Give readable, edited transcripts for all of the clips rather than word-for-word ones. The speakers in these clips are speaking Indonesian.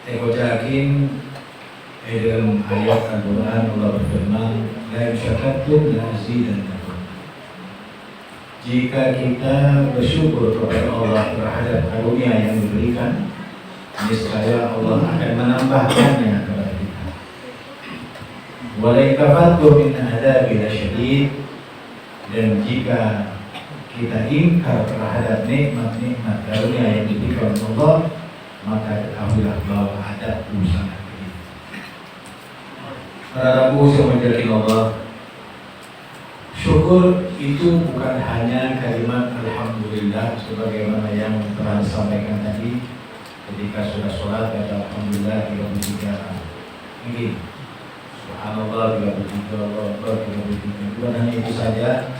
Eko yakin dalam ayat Al-Quran Allah berfirman, la in syakartum la azidannakum. Jika kita bersyukur kepada Allah terhadap karunia yang diberikan, niscaya Allah akan menambahkannya kepada kita. Wa la in kafartum min adzabi lasyadid. Dan jika kita ingkar terhadap nikmat-nikmat karunia yang diberikan Allah, maka ketahuilah bahwa ada sangat pedih. Para Rabu yang menjadi Allah, syukur itu bukan hanya kalimat Alhamdulillah sebagaimana yang telah disampaikan tadi ketika sudah sholat, kata Alhamdulillah 33 ini, Subhanallah 33, Allah 33. Bukan hanya itu saja,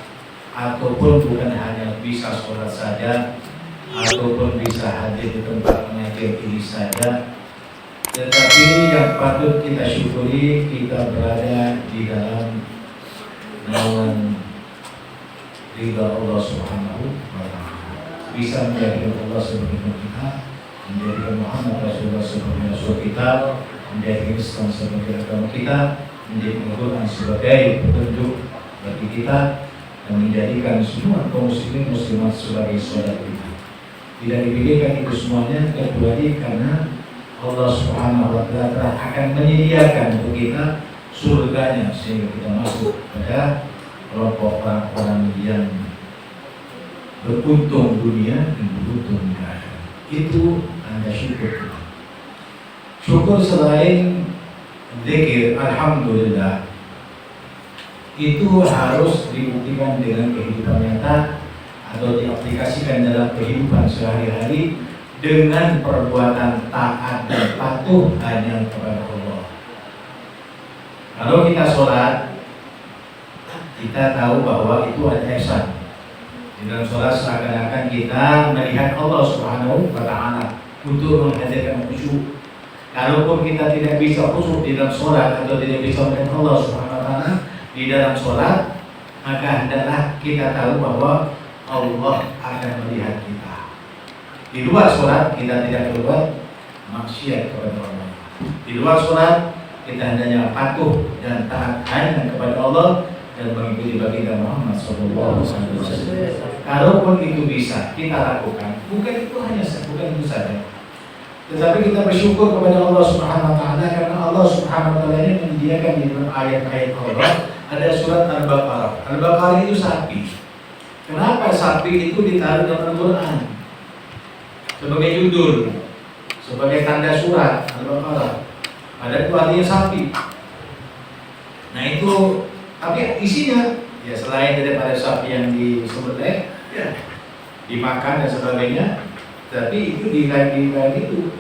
ataupun bukan hanya bisa sholat saja, ataupun bisa hadir di tempat mengajar ini saja, tetapi yang patut kita syukuri, kita berada di dalam naungan ridha Allah Subhanahu wa Ta'ala, bisa menjadikan Allah sebagai kita, menjadikan Muhammad Rasulullah sebagai Rasul kita, menjadikan Islam sebagai agama kita, menjadikan Al-Quran sebagai petunjuk bagi kita, dan menjadikan semua kaum muslimin muslimat sebagai saudara kita. Tidak dipikirkan itu semuanya kecuali karena Allah Subhanahu wa Ta'ala akan menyediakan untuk kita surganya sehingga kita masuk pada kelompok orang-orang yang beruntung dunia dan beruntung di akhirat. Itu tanda syukur. Syukur selain zikir Alhamdulillah itu harus dibuktikan dengan kehidupan nyata atau diaplikasikan dalam kehidupan sehari-hari dengan perbuatan taat dan patuh hanya kepada Allah. Kalau kita sholat, kita tahu bahwa itu ada ihsan. Di dalam sholat seakan-akan kita melihat Allah Subhanahu wa Ta'ala untuk menghadirkan khusyuk. Kalaupun kita tidak bisa khusyuk di dalam sholat atau tidak bisa melihat Allah Subhanahu wa Ta'ala di dalam sholat, maka hendaklah kita tahu bahwa Allah akan melihat kita. Di luar sholat kita tidak berbuat maksiat kepada Allah. Di luar sholat kita hendaknya patuh dan taat hanya kepada Allah dan mengikuti baginda Muhammad SAW. Kalaupun itu bisa kita lakukan, bukan itu saja, tetapi kita bersyukur kepada Allah Subhanahu wa Ta'ala karena Allah Subhanahu wa Ta'ala ini menyediakan di dalam ayat-ayat Allah. Ada surat Al-Baqarah. Al-Baqarah itu sapi. Kenapa sapi itu ditaruh dalam Al-Quran? Sebagai judul, sebagai tanda surat Al-Baqarah. Ada itu artinya sapi. Nah itu, tapi isinya ya selain daripada sapi yang disembelih, ya dimakan dan sebagainya, tapi itu di lain itu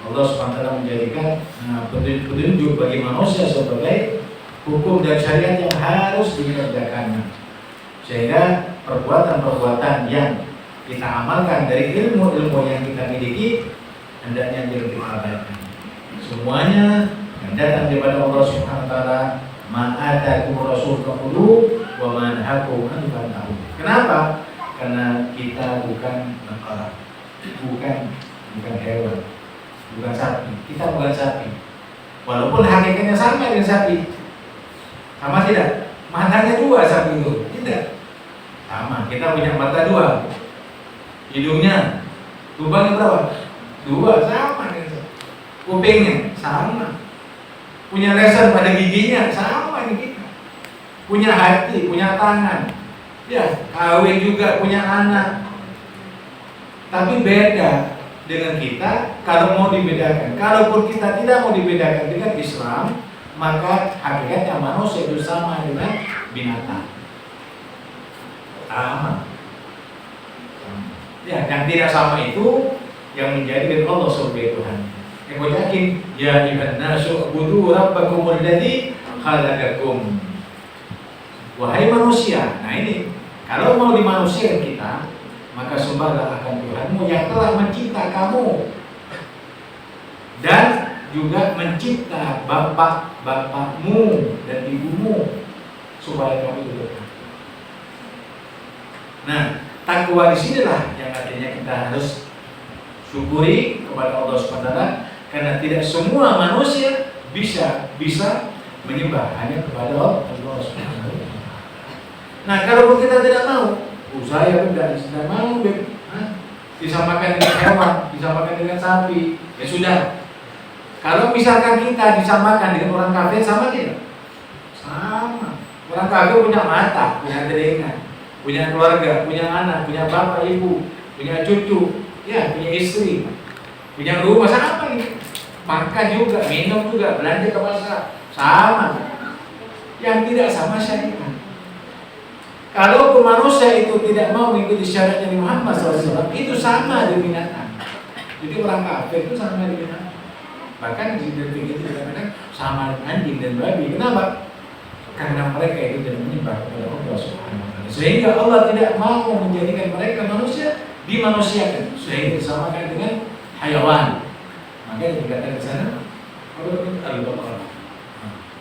Allah SWT menjadikan petunjuk bagi manusia sebagai hukum dan syariat yang harus dikerjakannya, sehingga perbuatan-perbuatan yang kita amalkan dari ilmu-ilmu yang kita miliki hendaknya kita abaikan. Semuanya yang datang daripada Allah Subhanahu wa Ta'ala, ma'atakum rasul faqulu wa manhakum an fantahu. Kenapa? Karena kita bukan baqarah, bukan hewan, bukan sapi. Kita bukan sapi. Walaupun hakikatnya sama dengan sapi. Sama tidak? Matanya dua sapi itu. Tidak. Sama. Kita punya mata dua. Hidungnya, lubangnya berapa? Dua, sama dengan sapi. Kupingnya sama. Punya lesan pada giginya sama dengan kita. Punya hati, punya tangan. Ya, kawin juga, punya anak. Tapi beda dengan kita kalau mau dibedakan. Kalaupun kita tidak mau dibedakan dengan Islam, maka hakikatnya manusia itu sama dengan binatang. Sama. Ya, yang tidak sama itu yang menjadikan Allah sebagai Tuhan. Yang gue yakin, ya ayyuhan nasu ubudu rabbakumul ladzi khalaqakum. Wahai manusia, nah ini kalau mau dimanusiakan kita, maka sembahlah akan Tuhanmu yang telah mencipta kamu dan juga mencipta bapak-bapakmu dan ibumu supaya kamu itu. Nah, takwa di sinilah yang artinya kita harus syukuri kepada Allah SWT Karena tidak semua manusia bisa menyembah hanya kepada Allah Subhanahu wa taala. Nah, kalau kita tidak mau, saya pun tidak mau disamakan dengan hewan, disamakan dengan sapi, ya sudah. Kalau misalkan kita disamakan dengan orang kafir, sama tidak? Sama. Orang kafir punya mata, punya telinga, punya keluarga, punya anak, punya bapak, ibu, punya cucu, ya, punya istri, punya rumah, sama ini. Makan juga, minum juga, belanja ke pasar, sama. Yang tidak sama syariat. Kalau manusia itu tidak mau mengikuti syariat Nabi Muhammad SAW, itu sama dengan binatang. Jadi orang kafir itu sama dengan binatang. Bahkan di detik itu dikatakan sama dengan anjing dan babi. Kenapa? Karena mereka itu tidak menyembah kepada Allah Subhanahu wa taala. Sehingga Allah tidak mau menjadikan mereka manusia dimanusiakan, sehingga disamakan dengan hayawan. Makanya dikatakan di sana al-baqarah.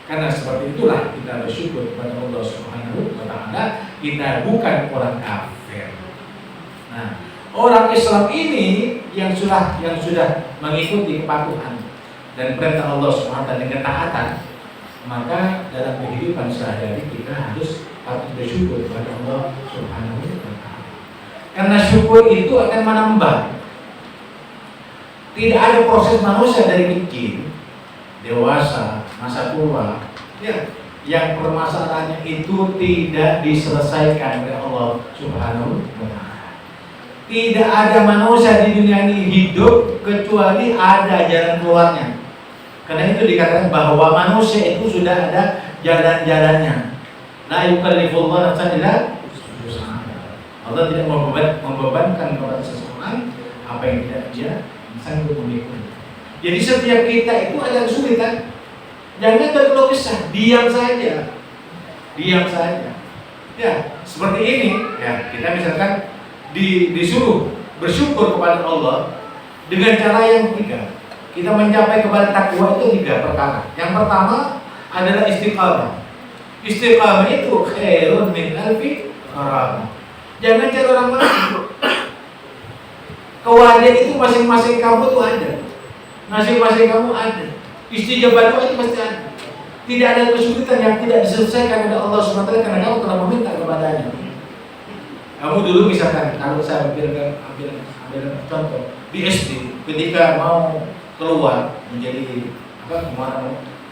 Karena seperti itulah kita bersyukur kepada Allah Subhanahu wa taala, kita bukan orang kafir. Nah, orang Islam ini yang sudah mengikuti kepatuhan dan perintah Allah Subhanahu wa taala dengan ketaatan, maka dalam kehidupan sehari-hari kita harus patut bersyukur kepada Allah Subhanahu wa taala. Karena syukur itu akan menambah. Tidak ada proses manusia dari kecil, dewasa, masa tua, ya, yang permasalahannya itu tidak diselesaikan oleh Allah Subhanahu wa taala. Tidak ada manusia di dunia ini hidup kecuali ada jalan keluarnya. Karena itu dikatakan bahwa manusia itu sudah ada jalan-jalannya. La yukallifullahu nafsan illa wus'aha. Allah tidak membebankan kepada seseorang apa yang tidak dia sanggup memikul. Jadi setiap kita itu ada kesulitan. Jangan berkeluh kesah, diam saja. Diam saja. Ya, seperti ini, ya, kita misalkan disuruh bersyukur kepada Allah dengan cara yang tiga. Kita mencapai kepada takwa itu tiga perkara. Yang pertama adalah istiqamah. Istiqamah itu khairun min alfi haram. Jangan cari orang lain. Kewajiban itu masing-masing kamu tuh ada. Masing-masing kamu ada. Istijabah doa itu pasti ada. Tidak ada kesulitan yang tidak diselesaikan oleh Allah SWT karena kamu telah meminta kepadanya. Kamu dulu misalkan, kalau saya ambil contoh di SD, ketika mau keluar menjadi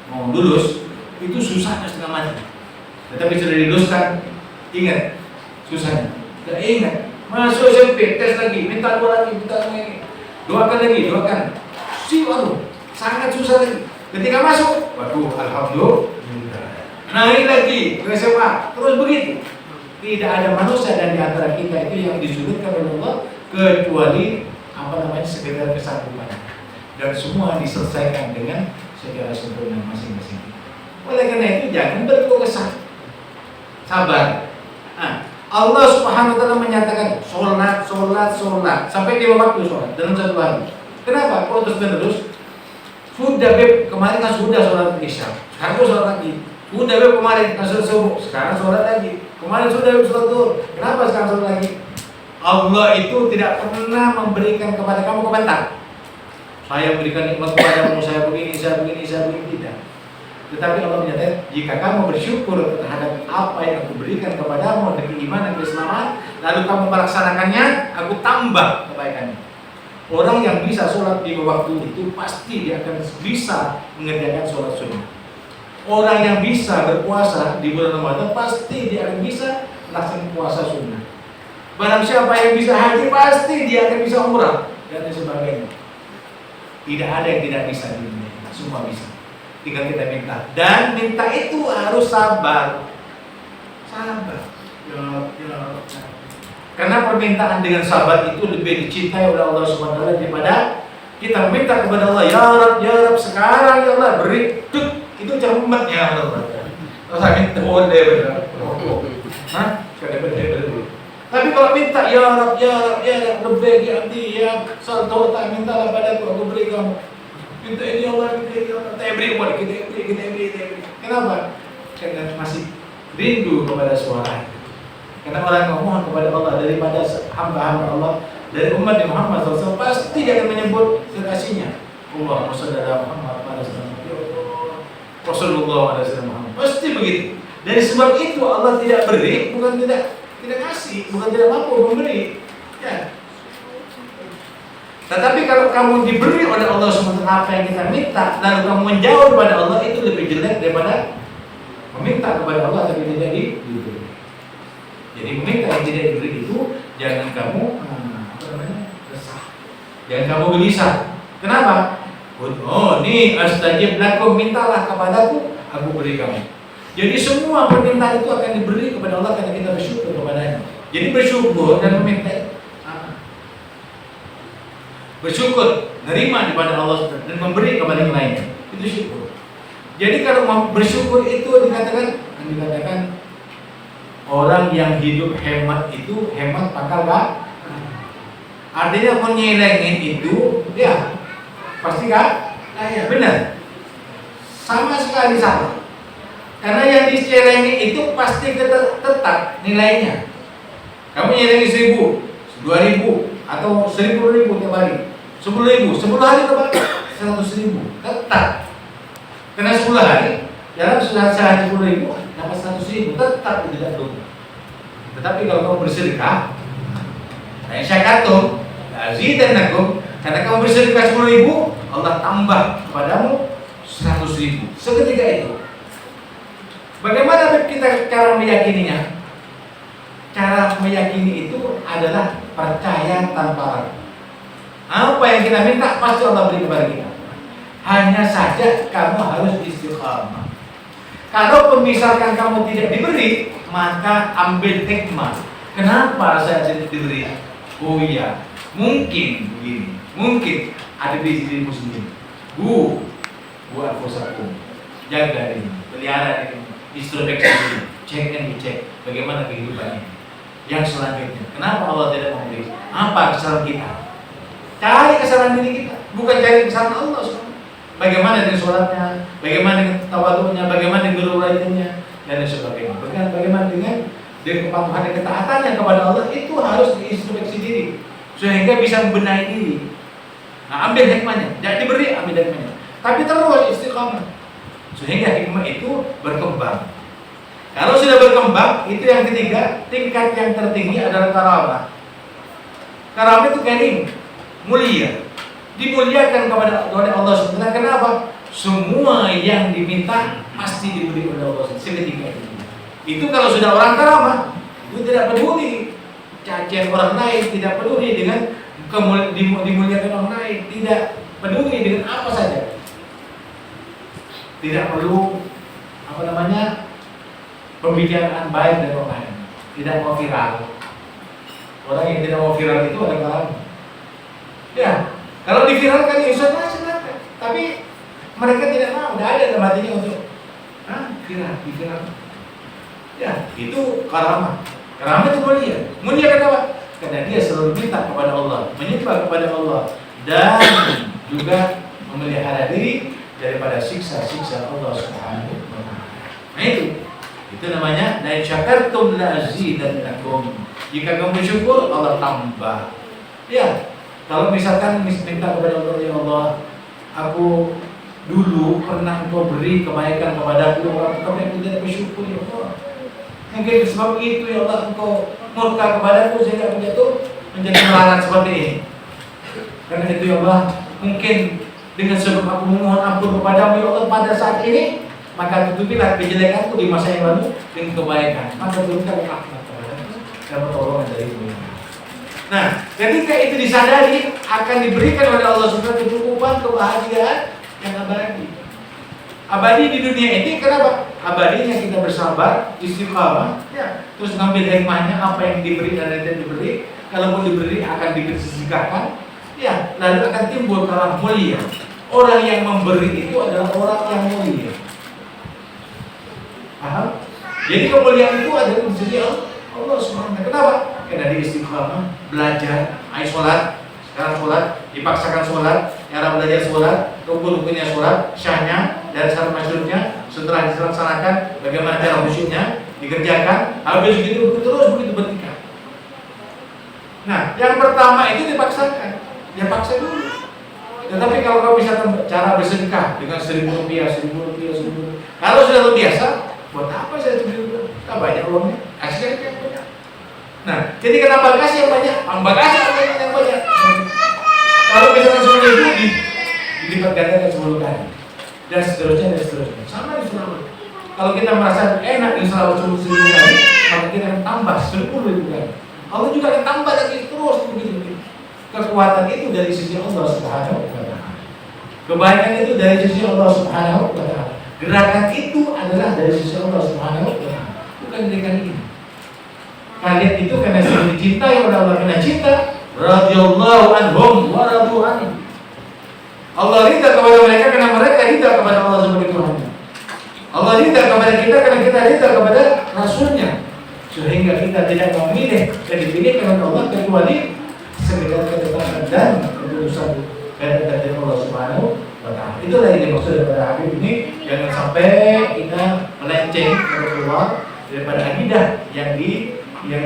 mau lulus, itu susahnya setengah mati. Tetapi sudah diluluskan, ingat susahnya. Tidak ingat. Masuk SMP, tes lagi, minta doa lagi, minta doa lagi, doakan lagi, doakan. Sangat susah lagi. Ketika masuk, waduh, alhamdulillah. Naik lagi ke SMA, terus begitu. Tidak ada manusia dan di antara kita itu yang disulitkan oleh Allah kecuali sekedar kesanggupan. Dan semua diselesaikan dengan secara sempurna masing-masing. Oleh karena itu jangan berkeluh kesah. Sabar. Nah, Allah Subhanahu wa taala menyatakan sholat sampai 5 waktu sholat dalam satu hari. Kenapa? Kok terus? Sudah beb, kemarin kan sudah sholat isya, sekarang sholat lagi. Sudah beb kemarin kan sholat subuh, sekarang sholat lagi. Kemarin sudah beb sholat zuhur, kenapa sekarang sholat lagi? Allah itu tidak pernah memberikan kepada kamu komentar. Saya berikan nikmat kepadamu, saya begini, tidak. Tetapi Allah menyatakan, jika kamu bersyukur terhadap apa yang aku berikan kepadamu dengan keimanan, keislaman, lalu kamu melaksanakannya, aku tambah kebaikannya. Orang yang bisa sholat di waktu itu pasti dia akan bisa mengerjakan sholat sunnah. Orang yang bisa berpuasa di bulan Ramadan pasti dia akan bisa melaksanakan puasa sunnah. Barang siapa yang bisa haji pasti dia akan bisa umrah dan sebagainya. Tidak ada yang tidak bisa di dunia, semua bisa. Tinggal kita minta, dan minta itu harus sabar. Karena permintaan dengan sabar itu lebih dicintai oleh Allah Subhanahu wa taala daripada kita meminta kepada Allah, ya Rabb, sekarang ya Allah beri itu cemat ya Allah. Terus minta boleh benar. Tapi kalau minta ya Rabb, lebih ya abdi ya salto tak mintalah padaku, aku beri kamu. Minta ini Allah, kita beri boleh, kita beri. Kenapa? Karena masih rindu kepada suara. Karena orang yang memohon kepada Allah daripada hamba-hamba Allah dari umat Muhammad SAW pasti dia akan menyebut kekasihnya. Allahumma shalli ala Muhammad wa ala Muhammad. Ya Allah, Rasulullah wa ala Muhammad. Pasti begitu. Dari sebab itu Allah tidak beri, bukan tidak kasih, bukan tidak mampu memberi. Ya. Tetapi kalau kamu diberi oleh Allah SWT apa yang kita minta, lalu kamu menjauh kepada Allah, itu lebih jelek daripada meminta kepada Allah tapi tidak diberi. Jadi meminta yang tidak diberi itu jangan kamu resah, jangan kamu gelisah. Kenapa? Oh, nih astajib lakum, mintalah kepadaku, aku beri kamu. Jadi semua permintaan itu akan diberi kepada Allah karena kita bersyukur kepadanya. Jadi bersyukur dan meminta, bersyukur, nerima daripada Allah dan memberi kepada yang lainnya, itu syukur. Jadi kalau bersyukur itu dikatakan orang yang hidup hemat itu hemat pangkal gak? Artinya menyelengin itu ya pasti gak? Ya benar. Sama sekali salah. Karena yang dicelengi itu pasti tetap nilainya. Kamu nyelengi 1.000, 2.000 atau 1.000 tiap hari, 10.000, 10 hari berapa? 100.000 tetap. Karena 10 hari dalam sehari 10.000 dapat 100.000 tetap tidak berubah. Tetapi kalau kamu bersedekah, saya syakatum, azidannakum, karena kamu bersedekah 10.000, Allah tambah kepadamu 100.000 seketika itu. Bagaimana kita cara meyakininya? Cara meyakini itu adalah percaya tanpa ragu. Apa yang kita minta pasti Allah beri kepada kita. Hanya saja kamu harus istiqamah. Kalau misalkan kamu tidak diberi, maka ambil hikmah. Kenapa saya tidak diberi? Oh iya, mungkin begini, mungkin ada di dirimu sendiri. Buat fosaku, jaga ini, pelihara ini, introspeksi ini, cek dan dicek bagaimana kehidupannya. Yang selanjutnya, kenapa Allah tidak memberi? Apa kesalahan kita? Cari kesalahan diri kita, bukan cari kesalahan Allah. Bagaimana dengan sholatnya, bagaimana dengan tawadhunya, bagaimana dengan guru-gurunya, dan sebagainya. Bagaimana dengan kepatuhan dan ketaatannya kepada Allah, itu harus diintrospeksi diri sehingga bisa membenahi diri. Nah, ambil hikmahnya, tidak diberi, ambil hikmahnya. Tapi terus istiqamah sehingga hikmah itu berkembang. Kalau sudah berkembang, itu yang ketiga, tingkat yang tertinggi adalah karamah. Karamah itu karim, mulia, dimuliakan oleh Allah SWT. Kenapa? Semua yang diminta pasti diberi oleh Allah SWT seketika itu. Itu kalau sudah orang karamah, itu tidak peduli cacian orang lain, tidak peduli dengan dimuliakan orang lain, tidak peduli dengan apa saja. Tidak perlu pembicaraan baik dari orang lain, tidak mau viral. Orang yang tidak mau viral itu adalah ya, kalau diviralkan ya silakan. Tapi mereka tidak mau, tidak ada dalam hatinya untuk viral. Ya, itu karamah. Karamah itu mulia. Mulia kenapa? Karena dia selalu minta kepada Allah, menyembah kepada Allah, dan juga memelihara diri daripada siksa-siksa Allah Subhanahu wa taala. Nah itu namanya la syakartum la azidannakum. Jika kamu bersyukur, Allah tambah. Ya, kalau misalkan minta kepada Allah, ya Allah, aku dulu pernah Engkau beri kebaikan kepadaku, tapi tidak bersyukur, ya Allah. Mungkin sebab itu ya Allah Engkau murka kepadaku sehingga aku jatuh menjadi melarat seperti ini. Karena itu ya Allah, mungkin dengan sebab aku memohon ampun kepadamu ya Allah pada saat ini, maka tutupilah kejelekanku di masa yang lalu dengan kebaikan. Maka berikan rahmat kepadaku dan pertolongan darimu. Nah, ketika itu disadari, akan diberikan oleh Allah SWT kecukupan, kebahagiaan yang abadi. Abadi di dunia ini kenapa? Abadinya kita bersabar, istiqamah, ya, terus ngambil hikmahnya apa yang diberi dan tidak diberi. Kalau mau diberi akan disisihkan, ya, lalu akan timbul karam mulia. Orang yang memberi itu adalah orang yang mulia. Paham? Jadi kemuliaan itu adalah di sisi Allah SWT. Kenapa? Karena dia istiqamah, belajar, sholat. Sekarang sholat, dipaksakan sholat, cara belajar sholat, rukun-rukunnya sholat, syahnya dan syarat masyhurnya, setelah dilaksanakan, bagaimana cara khusyuknya dikerjakan, habis begitu terus begitu bertingkat. Nah, yang pertama itu dipaksakan, dia paksa dulu. Tetapi kalau kau bisa cara bersedekah dengan 1.000 rupiah, 1.000 rupiah, 1.000 rupiah, kalau sudah terbiasa, buat apa saya 1.000 rupiah? Tak banyak uangnya, kasih aja yang banyak. Nah, ketika tambah kasih yang banyak, tambah kasih yang banyak. Kalau misalkan 10.000 dilipat gandakan 10 kali, dan seterusnya. Sama di Sulawesi. Kalau kita merasa enak di Sulawesi 10.000 kali, maka kita akan tambah 10.000 kali. Allah juga akan tambah lagi terus begitu. Kekuatan itu dari sisi Allah Subhanahu wa Ta'ala. Kebaikan itu dari sisi Allah Subhanahu wa Ta'ala. Gerakan itu adalah dari sisi Allah Subhanahu wa Ta'ala. Bukan gerakan ini. Kalian itu karena sudah dicintai oleh Allah, karena cinta, radhiyallahu anhum wa radu anhu. Allah ridha kepada mereka karena mereka ridha kepada Allah sebagai Tuhan. Allah ridha kepada kita karena kita ridha kepada Rasulnya. Sehingga kita tidak memilih dan dipilihkan oleh Allah kecuali sekedar ketetapan dan keputusan dari Allah Subhanahu wa Ta'ala. Itulah yang dimaksud daripada Habib ini. Jangan sampai kita melenceng keluar daripada akidah yang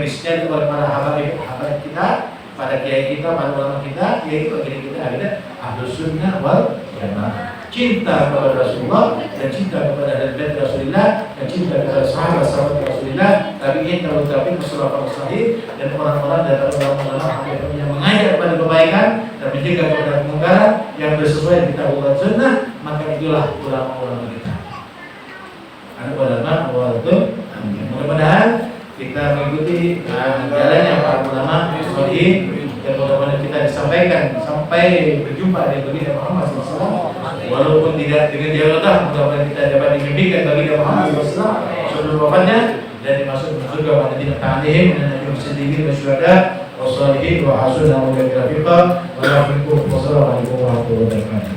disediakan oleh para habaib kita, pada kiai kita, para ulama kita, yaitu akidah kita akidah Ahlus Sunnah wal Jamaah. Cinta kepada Rasulullah dan cinta kepada hadis Rasulullah dan cinta kepada sahabat-sahabat Rasulullah, tabi'in, tabi'in, salafus salih, dan orang-orang dan ulama-ulama yang mengajak kepada kebaikan dan mencegah kepada kemungkaran yang bersesuaian dengan kitab dan sunnah, maka itulah ulama-ulama kita. Ada ulama itu. Mudah-mudahan kita mengikuti jalannya para ulama salih, dan mudah-mudahan kita disampaikan sampai berjumpa dengan baginda Muhammad SAW. Walaupun tidak dengan jawatan, mudah-mudahan kita dapat dimimpikan baginda Muhammad SAW sebelum wafatnya dan dimasuk ke surga pada tidak ta'alihim dan nabi muslimin wa syuhada wa salihin wa hasuna wa ulaika rafiqa wa rahmatullahi wa barakatuh.